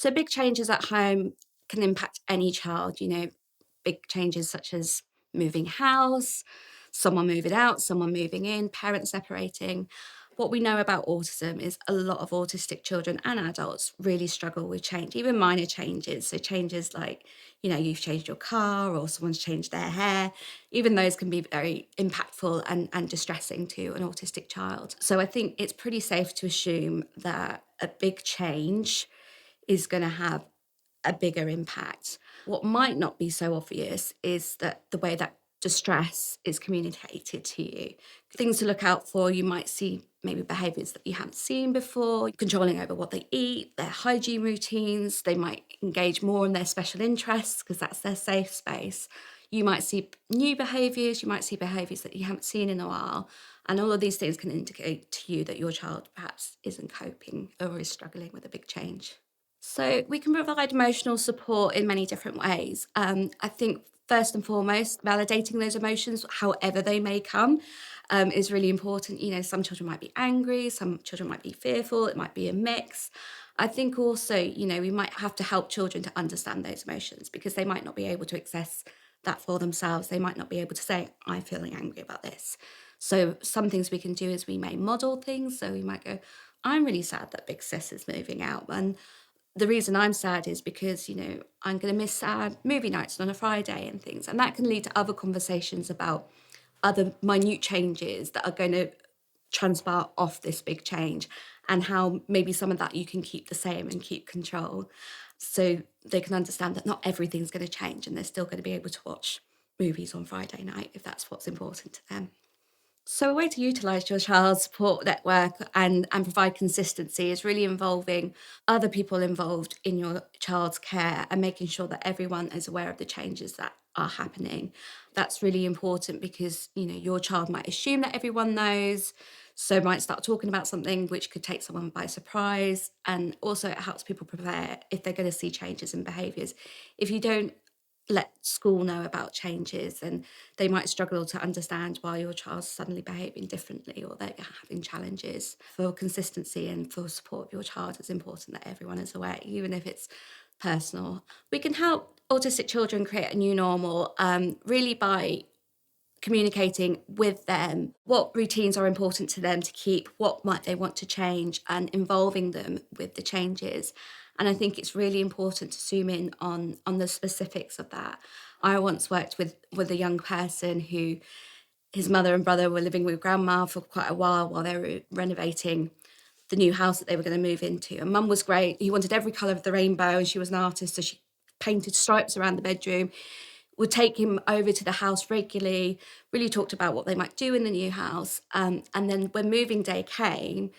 So big changes at home can impact any child, big changes such as moving house, someone moving out, someone moving in, parents separating. What we know about autism is a lot of autistic children and adults really struggle with change, even minor changes. So changes like, you've changed your car or someone's changed their hair, even those can be very impactful and distressing to an autistic child. So I think it's pretty safe to assume that a big change is going to have a bigger impact. What might not be so obvious is that the way that distress is communicated to you. Things to look out for, you might see maybe behaviours that you haven't seen before, controlling over what they eat, their hygiene routines. They might engage more in their special interests because that's their safe space. You might see new behaviours, you might see behaviours that you haven't seen in a while. And all of these things can indicate to you that your child perhaps isn't coping or is struggling with a big change. So we can provide emotional support in many different ways. I think first and foremost, validating those emotions, however they may come, is really important. Some children might be angry, some children might be fearful, it might be a mix. I think also, we might have to help children to understand those emotions because they might not be able to access that for themselves. They might not be able to say, I'm feeling angry about this. So some things we can do is we may model things. So we might go, I'm really sad that Big Sis is moving out. And the reason I'm sad is because, I'm going to miss sad movie nights on a Friday and things. And that can lead to other conversations about other minute changes that are going to transpire off this big change and how maybe some of that you can keep the same and keep control. So they can understand that not everything's going to change and they're still going to be able to watch movies on Friday night if that's what's important to them. So a way to utilise your child's support network and provide consistency is really involving other people involved in your child's care and making sure that everyone is aware of the changes that are happening. That's really important because, your child might assume that everyone knows, so might start talking about something which could take someone by surprise. And also it helps people prepare if they're going to see changes in behaviours. If you don't let school know about changes and they might struggle to understand why your child's suddenly behaving differently or they're having challenges. For consistency and for support of your child, it's important that everyone is aware, even if it's personal. We can help autistic children create a new normal really by communicating with them what routines are important to them to keep, what might they want to change, and involving them with the changes. And I think it's really important to zoom in on the specifics of that. I once worked with a young person who his mother and brother were living with grandma for quite a while they were renovating the new house that they were going to move into. And mum was great. He wanted every colour of the rainbow and she was an artist, so she painted stripes around the bedroom, would take him over to the house regularly, really talked about what they might do in the new house. And then when moving day came,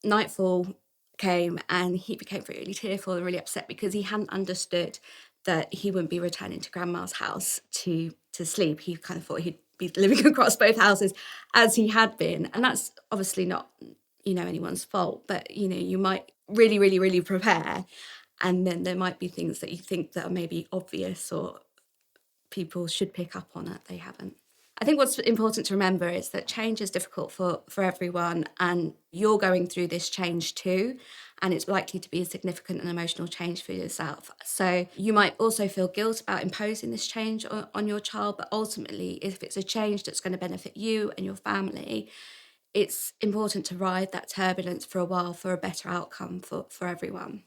nightfall came and he became really tearful and really upset because he hadn't understood that he wouldn't be returning to grandma's house to sleep. He kind of thought he'd be living across both houses as he had been. And that's obviously not, anyone's fault, but, you might really, really, really prepare. And then there might be things that you think that are maybe obvious or people should pick up on it, they haven't. I think what's important to remember is that change is difficult for everyone and you're going through this change too, and it's likely to be a significant and emotional change for yourself. So you might also feel guilt about imposing this change on your child, but ultimately if it's a change that's going to benefit you and your family, it's important to ride that turbulence for a while for a better outcome for everyone.